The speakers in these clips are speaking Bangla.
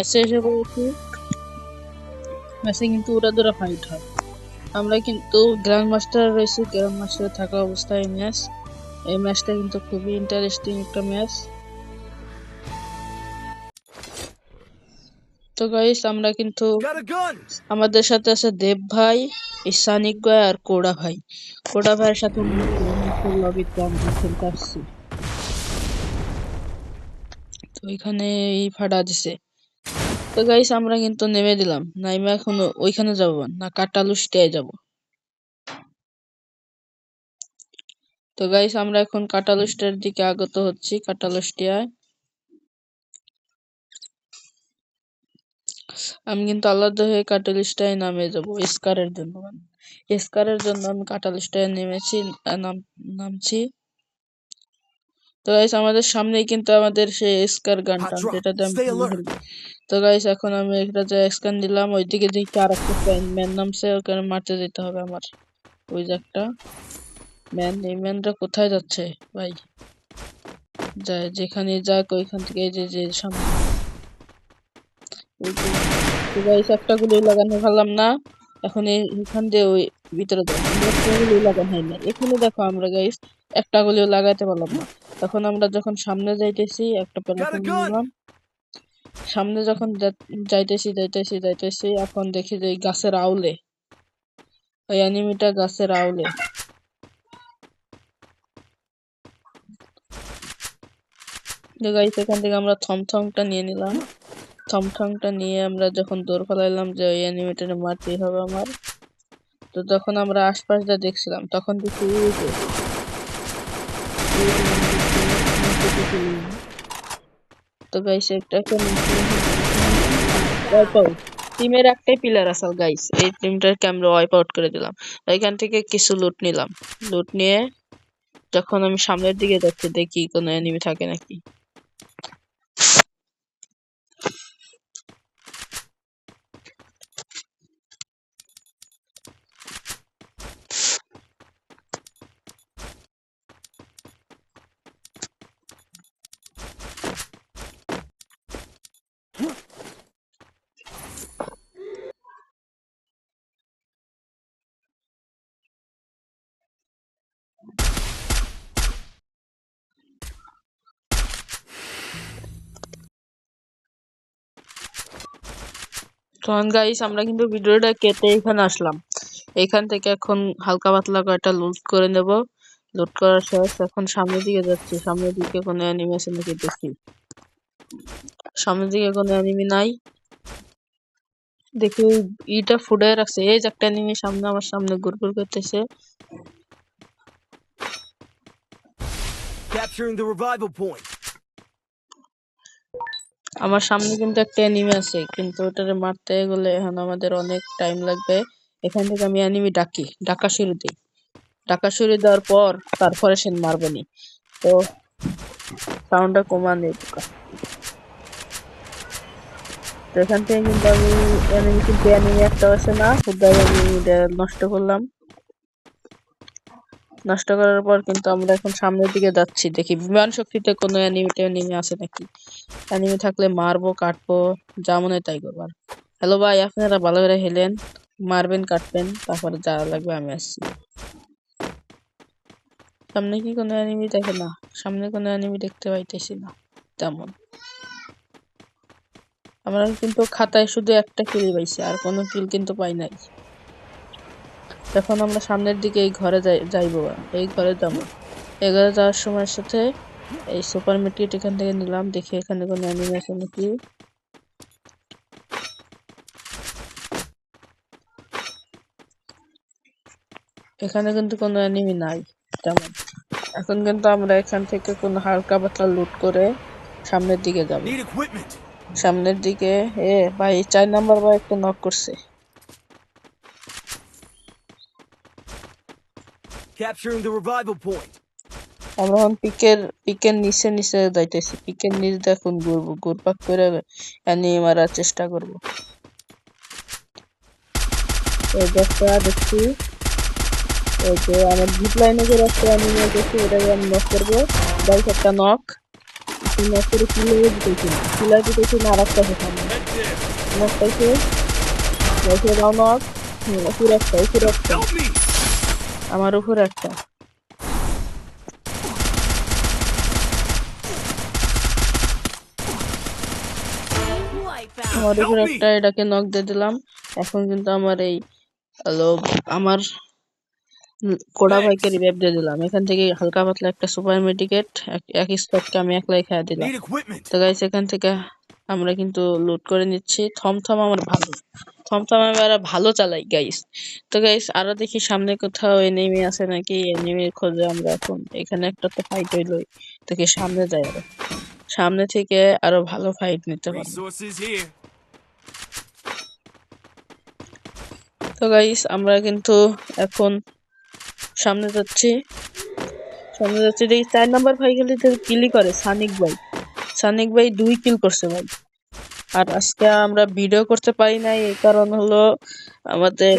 ম্যাচে এসে পড়েছি। ম্যাচে কিন্তু ওরা ধরে ফাইট হয়। আমরা কিন্তু গ্র্যান্ড মাস্টার রয়েছি, গ্র্যান্ড মাস্টারে থাকা অবস্থায় ম্যাচ। এই ম্যাচটা কিন্তু খুবই ইন্টারেস্টিং একটা ম্যাচ। তো গাইস আমরা কিন্তু আমাদের সাথে আছে দেব ভাই, ইসানিক ভাই আর কোড়া ভাই। কোড়া ভাইয়ের সাথে লবিতে আমরা খেলতে আসছি। তো ওইখানে এই ফাটা দিছে। তো গাইস আমরা কিন্তু নেমে দিলাম, নাইমা এখন ওইখানে যাব না, কাটালুসটায় যাব। তো গাইস আমরা এখন কাটালুসটার দিকে আগত হচ্ছি। কাটালুসটিয়ায় আমি কিন্তু আলাদা হয়ে কাটালিস্টায় নামে যাব স্কারের জন্য। স্কারের জন্য আমি কাটালিস্টায় নেমেছি, নামছি। তো গাইস আমাদের সামনেই কিন্তু আমাদের সেই স্কার গানটা, যেটাতে আমি খেলি। তো গাইস এখন আমি একটা যে স্ক্যান দিলাম, ওইদিকে দেখি আর একটা ম্যান নামছে, ওখানে মারতে যেতে হবে আমার। ওই যে একটা ম্যান, এই ম্যানটা কোথায় যাচ্ছে ভাই? যায় যেখানে যাক ওইখান থেকে এই যে সামনে। তো গাইস একটা গুলি লাগানো পারলাম না। এখন এখান দিয়ে ওই ভিতরে যাই, একটা গুলি লাগানো হয় না। এখানে দেখো আমরা গাইস একটা গুলিও লাগাইতে পারলাম না। তখন আমরা যখন সামনে যাইতেছি একটা প্ল্যাটফর্ম নিলাম, সামনে যখন যাইতেছি এখন দেখি যে গাছের আউলে, ওই অ্যানিমিটা গাছের আউলে। গাইস এখান থেকে আমরা থমথমটা নিয়ে নিলাম। থমথমটা নিয়ে আমরা যখন দৌড় ফেলাইলাম যে ওই অ্যানিমেটরে মারতেই হবে আমার। তো যখন আমরা আশপাশটা দেখছিলাম তখন দেখি তো গাইস একটা ওয়াইপ আউট। টিমের একটাই প্লেয়ার আসল গাইস, এই টিমটাকে আমরা ওয়াইপ আউট করে দিলাম। এখান থেকে কিছু লুট নিলাম। লুট নিয়ে যখন আমি সামনের দিকে যাচ্ছি দেখি কোনো এনিমি থাকে নাকি। তখন গাইস আমরা কিন্তু ভিডিওটা কেটে এখানে আসলাম। এখান থেকে এখন হালকা পাতলা কয়েকটা লুট করে নেব। লুট করার শেষ, এখন সামনের দিকে যাচ্ছি। সামনের দিকে কোনো অ্যানিমি আছে নাকি দেখি। সামনের দিকে কোনো অ্যানিমি নাই। দেখি ইটা ফুডে রাখছে, এই যে একটা অ্যানিমি সামনে আমার সামনে ঘুরঘুর করতেছে। আমার সামনে কিন্তু একটা অ্যানিমি আছে, কিন্তু ওটারে মারতে গেলে এখন আমাদের অনেক টাইম লাগবে। এখান থেকে আমি অ্যানিমি ডাকা শুরু দিই। ডাকা শুরু দেওয়ার পর তারপরে সে মারবে নি। তো সাউন্ডটা কমানো। তো এখান থেকে কিন্তু আমি এনিমি একটা আছে না, হুদাই আমি নষ্ট করলাম। নষ্ট করার পর কিন্তু আমরা এখন সামনের দিকে যাচ্ছি, দেখি বিমান শক্তিতে কোনো এনিমি আছে নাকি। এনিমি থাকলে মারবো, কাটবো, যা মনে হয় তাই করবো। হ্যালো ভাই, আপনারা ভালো করে হেলেন, মারবেন, কাটবেন, তারপরে যা লাগবে আমি আসছি। সামনে কি কোনো এনিমি দেখে না? সামনে কোনো এনিমি দেখতে পাইতেছি না তেমন। আমরা কিন্তু খাতায় শুধু একটা কিল পাইছি, আর কোনো কিল কিন্তু পাই নাই। এখন আমরা সামনের দিকে এই ঘরে যাইবো, এই ঘরে যাবো। এই ঘরে যাওয়ার সময়ের সাথে এই সুপার মিটকিট এখান থেকে নিলাম, দেখি এখানে কোনো অ্যানিমি আছে নাকি। এখানে কিন্তু কোনো অ্যানিমি নাই তেমন। এখন কিন্তু আমরা এখান থেকে কোনো হালকা পাতলা লুট করে সামনের দিকে যাব। সামনের দিকে ভাই 4 নাম্বার ভাই একটা নক করছে। আমরা এখন পিকের নিচে যাইতেছি। পিকের নিচ দেখুন ঘুরবো, ঘুরপাক করে অ্যানিমি মারার চেষ্টা করবো। এই দেখছি এই যে আমার জিপ লাইনে যে রাস্তা অ্যানিমি দেখছি, এটাকে আমি নক করবো। গাইস একটা নক করে কিলার দিতেছি না, আর একটা আছে সামনে। নক পাইছে পাইছে দাও নক উপরে একটা আমার উপরে একটা আমার উপরে একটা এটাকে নক দিয়ে দিলাম এখন কিন্তু আমার এই হলো আমার কোড়া ভাইকে রিভাইভ দিয়ে দিলাম এখান থেকে হালকা পাতলা একটা সুপার মেডিকেট এক স্কোয়াডকে আমি একলাই খেয়ে দিলাম তো গাইস এখান থেকে আমরা কিন্তু লুট করে নিচ্ছি থমথম আমার ভালো থমথম আমরা ভালো চালাই গাইস তো গাইস আরো দেখি সামনে কোথাও এনিমি আছে নাকি এনিমির খোঁজে আমরা এখন এখানে একটা তো ফাইট হইলোই তো কি সামনে যাই আরো সামনে থেকে আরো ভালো ফাইট নিতে পারবো তো গাইস আমরা কিন্তু এখন সামনে যাচ্ছি দেখি 4 নাম্বার ভাই খালি কিলই করে সানিক ভাই 2 কিল করছে ভাই আর আজকে আমরা ভিডিও করতে পারি নাই এই কারণ হলো আমাদের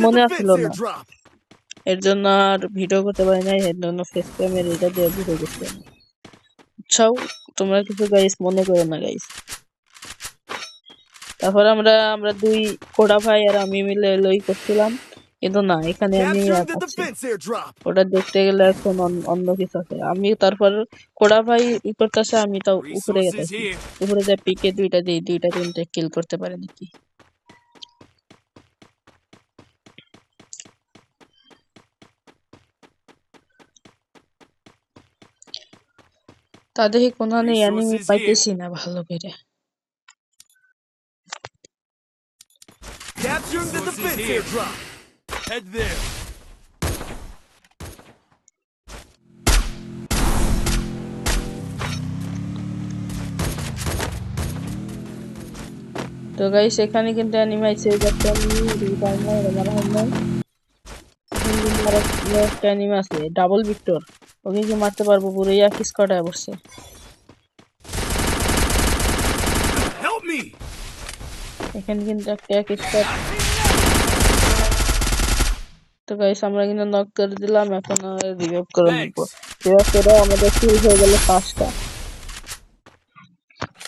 মনে আসছিল না এর জন্য আর ভিডিও করতে পারি নাই এর জন্য ফেস ক্যামেরা এটা দিয়ে ভিডিও করতে আচ্ছা তোমরা কিছু গাইস মনে করো না গাইস তারপর আমরা দুই কোড়া ভাই আর আমি মিলে লই করছিলাম কিন্তু না এখানে আমি ওটা দেখতে গেলে এখন অন্য কিছু আছে আমি তারপর কোড়া ভাই ই করতেছে আমি তাও উপরে গেছি উপরে যা পিকে দুইটা তিনটে কিল করতে পারে নাকি তা দেখি কোনো এনিমি পাইতেছি না ভালো করে Capturing the defense airdrop. Head there. তো গাইস এখানে কিন্তু এনিমি আছে একটা এনিমি আছে ডাবল ভিক্টর ওকে কি মারতে পারবো পুরো এক স্কোয়াডে বসছে এখানে কিন্তু একটা এক স্কোয়াড তো গাইস আমরা কিন্তু নক করে দিলাম এখন রিভাইভ করে নিব রিভাইভ করে আমাদের কিল হয়ে গেল 5টা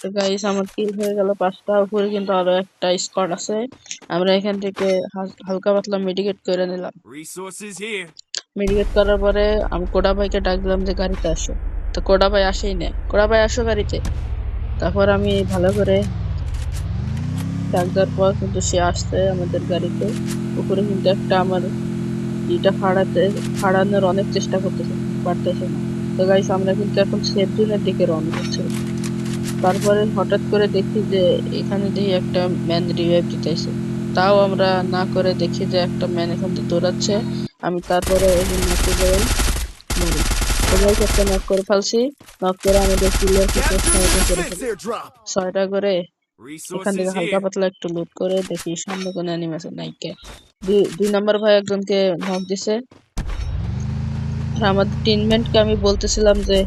তো গাইস আমার কিল হয়ে গেল 5টা উপরে কিন্তু আরো একটা স্কোয়াড আছে আমরা এখান থেকে হালকা পাতলা মেডিকেট করে নিলাম মেডিকেট করার পরে আমি কোড়া ভাইকে ডাকলাম যে গাড়িতে আসো তো কোড়া ভাই আসেই না কোড়া ভাই আসো গাড়িতে তারপর আমি ভালো করে ডাক দেওয়ার পর কিন্তু সে আসছে আমাদের গাড়িতে উপরে কিন্তু একটা আমার এটা ফাড়ানোর অনেক চেষ্টা করতেছে পারতেছে না তো গাইস আমরা কিন্তু এখন সেফ জোনের দিকে রওনা হচ্ছে তারপরে হঠাৎ করে দেখি যে এখানে দেখি একটা ম্যান রিভাইভ দিতেছে তাও আমরা না করে দেখি যে একটা ম্যান এখান থেকে দৌড়াচ্ছে আমি তারপরে নাকে যাই মরি তো গাইস একটা নক করে ফেলছি নক করে আমাদের কিলের ক্ষেত্রে 6টা করে এখান থেকে হালকা পাতলা একটু লুট করে দেখি সামনে কোনো অ্যানিমেশন নাই কে 2 নাম্বার ভাই একজনকে নক দিছে আর আমাদের টিমমেটকে আমি বলতেছিলাম যে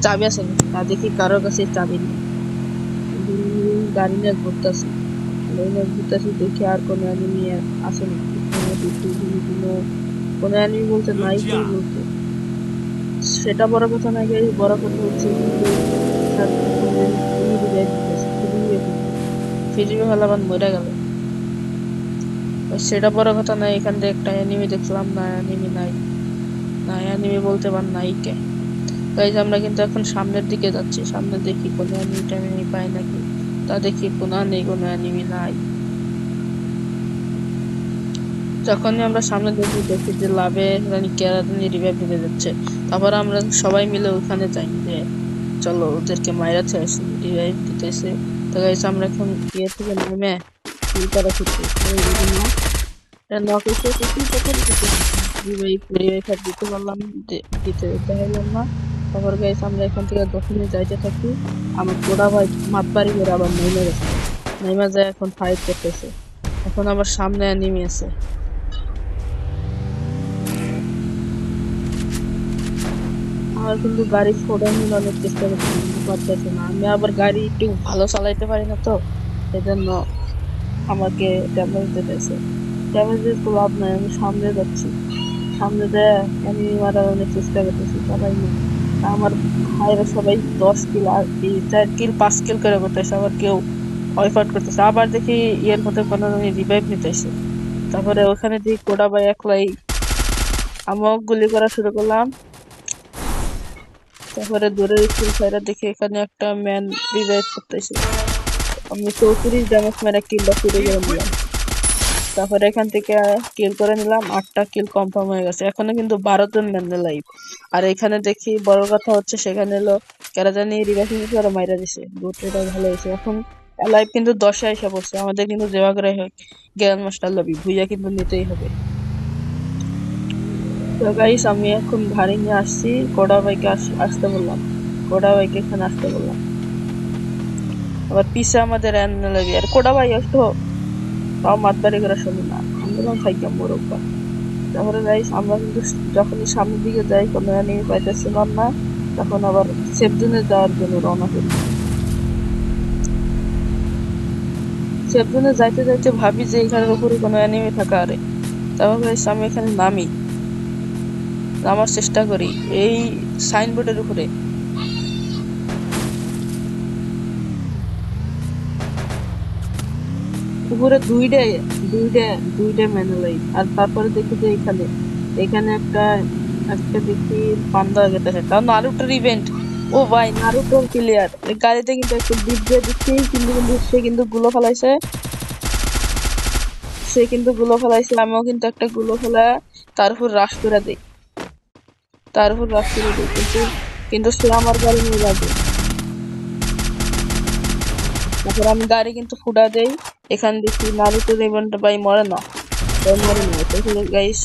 চাবি আছে না দেখি কারোর কাছে চাবি নেই গাড়ি নিয়ে ঘুরতেছি দেখি আর কোনো অ্যানিমি আছে না কোনো অ্যানিমি বলতে নাই কি বলতে সেটা বড় কথা না গিয়ে বড় কথা হচ্ছে ফিজিবি হলাবান মরে গেল সেটা বড় কথা না এখান থেকে একটা অ্যানিমি দেখলাম না অ্যানিমি বলতে পার নাই কে গাইজ আমরা কিন্তু এখন সামনের দিকে যাচ্ছি সামনে দেখি কোনো অ্যানিমি পাই নাকি তা দেখি কোনো অ্যানিমি নাই যখনই আমরা সামনে দেখি যে লাভে কেরাদানি রিভাইভ দিতে যাচ্ছে তারপর আমরা সবাই মিলে ওখানে যাই যে চলো ওদেরকে মাইরাতে আসি রিভাইভ দিতেছে তো গাইস আমরা এখন ইয়ে থেকে নেমে কি করা করছি রিভাইভ দিতে পারলাম দিতে চাইলাম না তারপর গাইস আমরা এখান থেকে দক্ষিণে যাইতে থাকি আমার গোড়া ভাই মাতবাড়ি করে আবার নেমে গেছে নেমে যায় এখন ফাইট করতেছে এখন আবার সামনে নেমে আছে আমার কিন্তু গাড়ি ফোড়ানোর অনেক চেষ্টা করতেছে না আমি আবার গাড়ি একটু ভালো চালাইতে পারি না তো সেজন্য আমাকে ড্যামেজ দিতেছে ড্যামেজ দিয়ে তো লাভ নাই আমি সামনে যাচ্ছি সামনে দেয় আমি মারার অনেক চেষ্টা করতেছি সবাই আমার ভাইরা সবাই 10 কিল আর 4 কিল 5 কিল করে করতেছে আবার কেউ ওয়াইপ আউট করতেছে। আবার দেখি ইয়ের মধ্যে কোনো রিভাইভ নিতেছে। তারপরে ওখানে দেখি কোডা ভাই একলাই, আমিও গুলি করা শুরু করলাম। তারপরে দূরের স্কুল সাইডে দেখি এখানে একটা ম্যান রিভাইভ করতেছে। আমি 34 ড্যামেজ মেরে কিলটা শুরু Be করে quick. নিলাম। তারপরে এখান থেকে কিল করে নিলাম, 8টা কিল কনফার্ম হয়ে গেছে। এখনো কিন্তু 12 জন ম্যান লাইভ। আর এখানে দেখি বড় কথা হচ্ছে সেখানে এলো কেরা জানি রিভাইভ নিতে আর মাইরা দিছে। গুড, এটা ভালো হয়েছে। এখন লাইভ কিন্তু 10-এ এসে পড়ছে। আমাদের কিন্তু যেবা করে হোক গ্র্যান্ড মাস্টার লবি ভুইয়া কিন্তু নিতেই হবে। তো গাইস আমি এখন গাড়ি নিয়ে আসছি, কোডা ভাইকে আসতে বললাম, কোডা ভাইকে এখানে আসতে বললাম। আবার পিছে আমাদের লাগি আর কোডা ভাই আসতো, তাও মাতবাড়ি করে শুনি না, আন্দোলন থাইকা মোরব্বা। তারপরে গাইস আমরা কিন্তু যখনই সামনের দিকে যাই কোনো এনিমি পাইতেছিলাম না, তখন আবার সেফ জোনে যাওয়ার জন্য রওনা করি। সেফ জোনে যাইতে যাইতে ভাবি যে এখানের উপরে কোনো এনিমি থাকা আরে, তারপর গাইস আমি এখানে নামার চেষ্টা করি এই সাইনবোর্ডের উপরে। উপরে দুইটা ম্যানুয়ালাই। আর তারপরে দেখি যে এখানে একটা একটা দেখি পান্ডা গেতেছে, তাও নারুটোর ইভেন্ট। ও ভাই নারুটোর প্লেয়ার গাড়িতে কিন্তু একটু ডিপ দিয়ে দিচ্ছি, কিন্তু সে কিন্তু গুলো ফেলাইছে, আমিও কিন্তু একটা গুলো ফেলা তার উপর রাশ করে দিই, কিন্তু সে আমার গাড়ি নিয়ে যাবে। তারপর আমি গাড়ি কিন্তু ফুটা দেই। এখানে দেখি নারুটোর ইভেন্ট ভাই মরে না, মরে না। তারপরে গাইস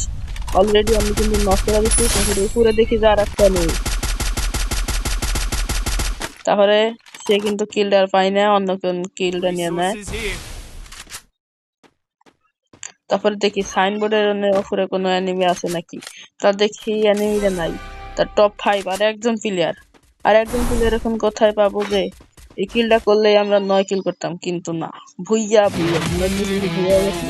অলরেডি আমি কিন্তু নক করে দিচ্ছি। তারপরে উপরে দেখি যে আর একটা নেই, তারপরে সে কিন্তু কিলটা আর পাই না, অন্য কোন কিলটা নিয়ে নেয়। Resources here. তারপরে দেখি সাইনবোর্ডের উপরে কোনো এনিমি আছে নাকি, তা দেখি এনিমিটা নাই। তার টপ 5 আর একজন প্লেয়ার এখন কোথায় পাবো যে এই কিলটা করলেই আমরা 9 কিল করতাম, কিন্তু না, ভুইয়া আমরা কিন্তু ভুইয়া গেছি।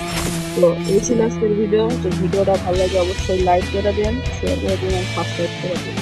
তো এই ছিল আজকের ভিডিও। তো ভিডিওটা ভালো লাগে অবশ্যই লাইক করে দেন, শেয়ার করে দেন, সাবস্ক্রাইব করে দেন।